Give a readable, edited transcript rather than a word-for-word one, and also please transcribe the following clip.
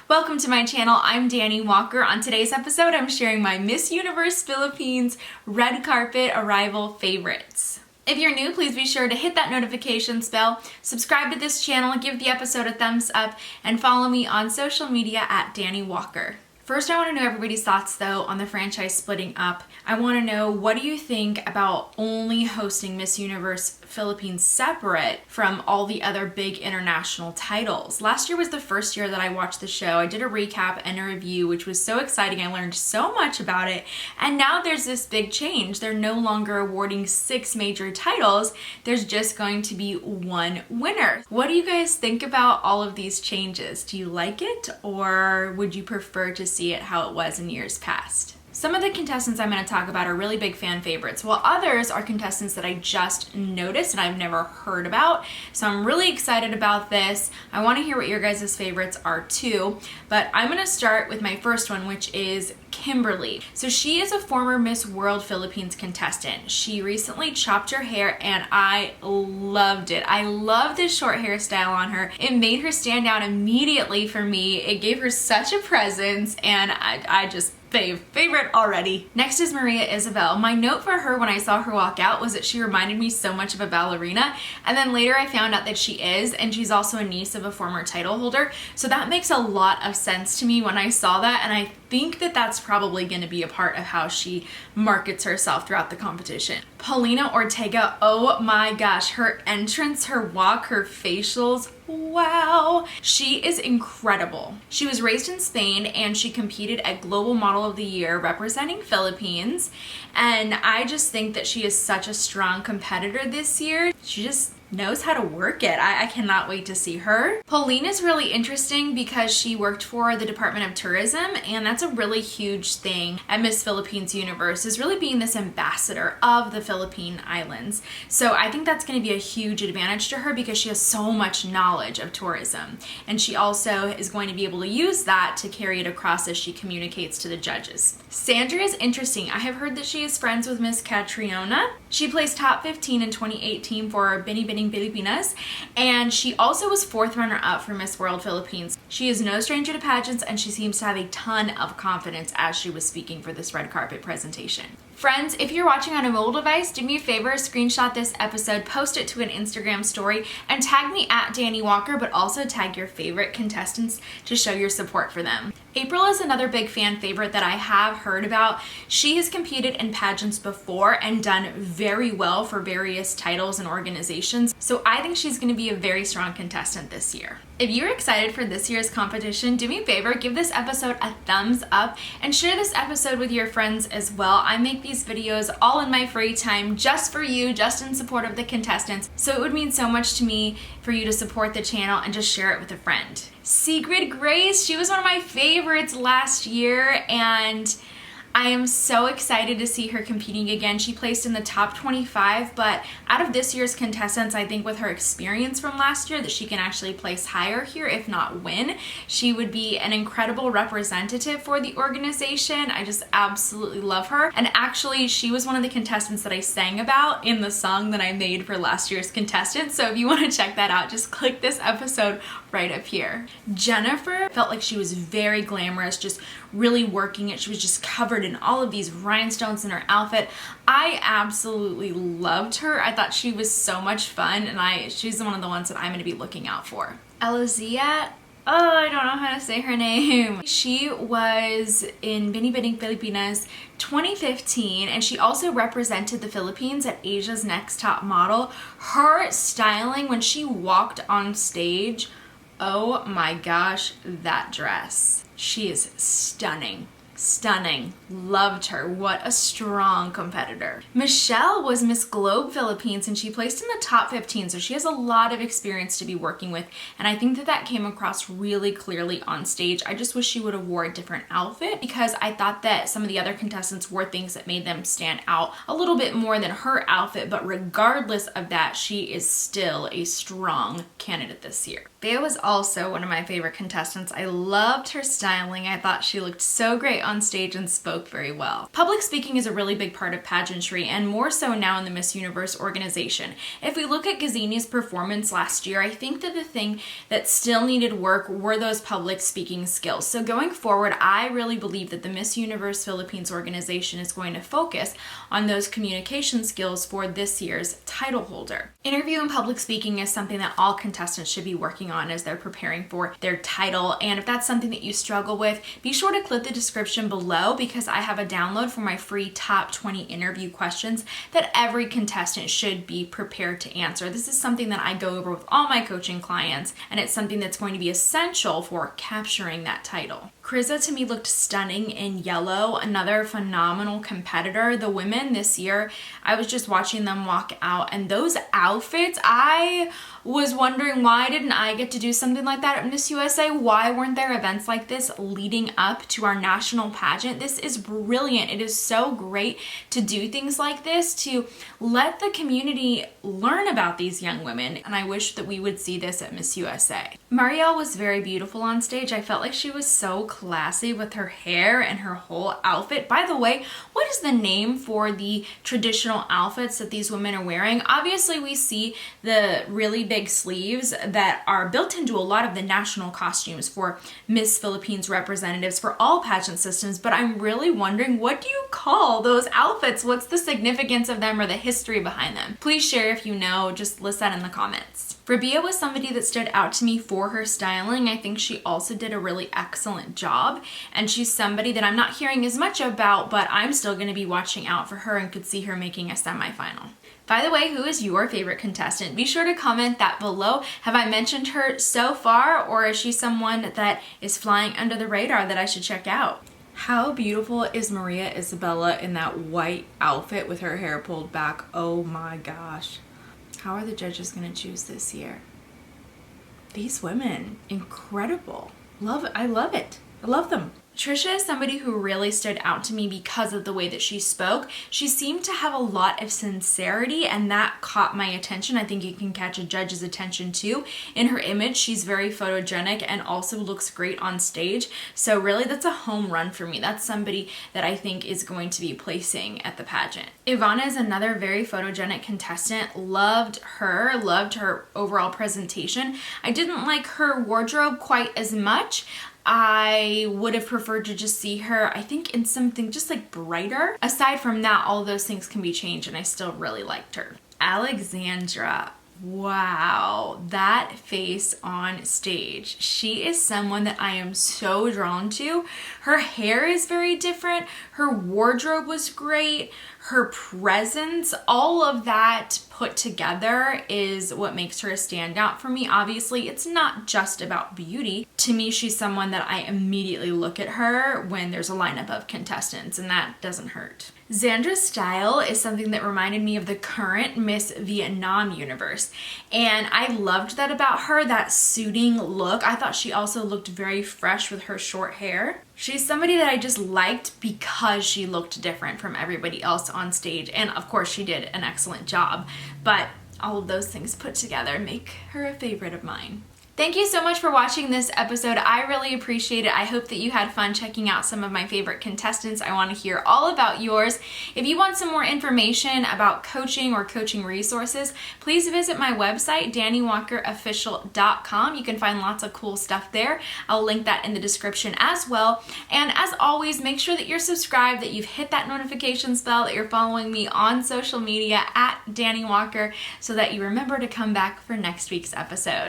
Welcome to my channel. I'm Dani Walker. On today's episode, I'm sharing my Miss Universe Philippines red carpet arrival favorites. If you're new, please be sure to hit that notifications bell, subscribe to this channel, give the episode a thumbs up, and follow me on social media at Dani Walker. First, I want to know everybody's thoughts though on the franchise splitting up. I want to know, what do you think about only hosting Miss Universe Philippines separate from all the other big international titles? Last year was the first year that I watched the show. I did a recap and a review, which was so exciting. I learned so much about it. And now there's this big change. They're no longer awarding 6 major titles. There's just going to be one winner. What do you guys think about all of these changes? Do you like it, or would you prefer to see it how it was in years past? Some of the contestants I'm going to talk about are really big fan favorites, while others are contestants that I just noticed and I've never heard about. So I'm really excited about this. I want to hear what your guys' favorites are too, but I'm going to start with my first one, which is Kimberly. So she is a former Miss World Philippines contestant. She recently chopped her hair and I loved it. I love this short hairstyle on her. It made her stand out immediately for me. It gave her such a presence, and I just favorite already. Next is Maria Isabel. My note for her when I saw her walk out was that she reminded me so much of a ballerina, and then later I found out that she is, and she's also a niece of a former title holder. So that makes a lot of sense to me when I saw that, and I think that that's probably going to be a part of how she markets herself throughout the competition. Paulina Ortega, oh my gosh, her entrance, her walk, her facials, wow. She is incredible. She was raised in Spain and she competed at Global Model of the Year representing Philippines, and I just think that she is such a strong competitor this year. She just knows how to work it. I cannot wait to see her. Pauline is really interesting because she worked for the Department of Tourism, and that's a really huge thing at Miss Philippines Universe, is really being this ambassador of the Philippine Islands. So I think that's going to be a huge advantage to her because she has so much knowledge of tourism, and she also is going to be able to use that to carry it across as she communicates to the judges. Sandra is interesting. I have heard that she is friends with Miss Catriona. She placed top 15 in 2018 for Binibining Pilipinas, and she also was 4th runner-up for Miss World Philippines. She is no stranger to pageants, and she seems to have a ton of confidence as she was speaking for this red carpet presentation. Friends, if you're watching on a mobile device, do me a favor, screenshot this episode, post it to an Instagram story, and tag me at Dani Walker, but also tag your favorite contestants to show your support for them. April is another big fan favorite that I have heard about. She has competed in pageants before and done very well for various titles and organizations, so I think she's going to be a very strong contestant this year. If you're excited for this year's competition, do me a favor, give this episode a thumbs up and share this episode with your friends as well. I make these videos all in my free time just for you, just in support of the contestants, so it would mean so much to me for you to support the channel and just share it with a friend. Secret Grace, she was one of my favorites last year, and I am so excited to see her competing again. She placed in the top 25, but out of this year's contestants, I think with her experience from last year that she can actually place higher here, if not win. She would be an incredible representative for the organization. I just absolutely love her. And actually, she was one of the contestants that I sang about in the song that I made for last year's contestants. So if you want to check that out, just click this episode right up here. Jennifer felt like she was very glamorous, just really working it. She was just covered in all of these rhinestones in her outfit. I absolutely loved her. I thought she was so much fun, and she's one of the ones that I'm going to be looking out for. Elizia, I don't know how to say her name. She was in Binibining Pilipinas 2015, and she also represented the Philippines at Asia's Next Top Model. Her styling when she walked on stage, oh my gosh, that dress. She is stunning. Stunning. Loved her. What a strong competitor. Michelle was Miss Globe Philippines, and she placed in the top 15, so she has a lot of experience to be working with, and I think that came across really clearly on stage. I just wish she would have wore a different outfit, because I thought that some of the other contestants wore things that made them stand out a little bit more than her outfit, but regardless of that, she is still a strong candidate this year. Bea was also one of my favorite contestants. I loved her styling. I thought she looked so great on stage and spoke very well. Public speaking is a really big part of pageantry, and more so now in the Miss Universe organization. If we look at Gazzini's performance last year, I think that the thing that still needed work were those public speaking skills. So going forward, I really believe that the Miss Universe Philippines organization is going to focus on those communication skills for this year's title holder. Interview and public speaking is something that all contestants should be working on as they're preparing for their title. And if that's something that you struggle with, be sure to click the description below, because I have a download for my free top 20 interview questions that every contestant should be prepared to answer. This is something that I go over with all my coaching clients, and it's something that's going to be essential for capturing that title. Krista to me looked stunning in yellow, another phenomenal competitor. The women this year, I was just watching them walk out, and those outfits, I was wondering, why didn't I get to do something like that at Miss USA? Why weren't there events like this leading up to our national pageant? This is brilliant. It is so great to do things like this, to let the community learn about these young women, and I wish that we would see this at Miss USA. Marielle was very beautiful on stage. I felt like she was so classy with her hair and her whole outfit. By the way, what is the name for the traditional outfits that these women are wearing? Obviously, we see the really big sleeves that are built into a lot of the national costumes for Miss Philippines representatives for all pageant systems, but I'm really wondering, what do you call those outfits? What's the significance of them or the history behind them? Please share if you know, just list that in the comments. Rabia was somebody that stood out to me for her styling. I think she also did a really excellent job, and she's somebody that I'm not hearing as much about, but I'm still going to be watching out for her and could see her making a semifinal. By the way, who is your favorite contestant? Be sure to comment that below. Have I mentioned her so far, or is she someone that is flying under the radar that I should check out? How beautiful is Maria Isabella in that white outfit with her hair pulled back? Oh my gosh. How are the judges going to choose this year? These women, incredible. I love it. I love them. Trisha is somebody who really stood out to me because of the way that she spoke. She seemed to have a lot of sincerity, and that caught my attention. I think you can catch a judge's attention too. In her image, she's very photogenic and also looks great on stage. So really, that's a home run for me. That's somebody that I think is going to be placing at the pageant. Ivana is another very photogenic contestant. Loved her overall presentation. I didn't like her wardrobe quite as much. I would have preferred to just see her, I think, in something just like brighter. Aside from that, all those things can be changed, and I still really liked her. Alexandra. Wow, that face on stage. She is someone that I am so drawn to. Her hair is very different. Her wardrobe was great. Her presence, all of that put together is what makes her a standout for me. Obviously, it's not just about beauty. To me, she's someone that I immediately look at her when there's a lineup of contestants, and that doesn't hurt. Xandra's style is something that reminded me of the current Miss Vietnam universe, and I loved that about her, that suiting look. I thought she also looked very fresh with her short hair. She's somebody that I just liked because she looked different from everybody else on stage, and of course she did an excellent job, but all of those things put together make her a favorite of mine. Thank you so much for watching this episode. I really appreciate it. I hope that you had fun checking out some of my favorite contestants. I want to hear all about yours. If you want some more information about coaching or coaching resources, please visit my website, DaniWalkerOfficial.com. You can find lots of cool stuff there. I'll link that in the description as well. And as always, make sure that you're subscribed, that you've hit that notifications bell, that you're following me on social media at Dani Walker, so that you remember to come back for next week's episode.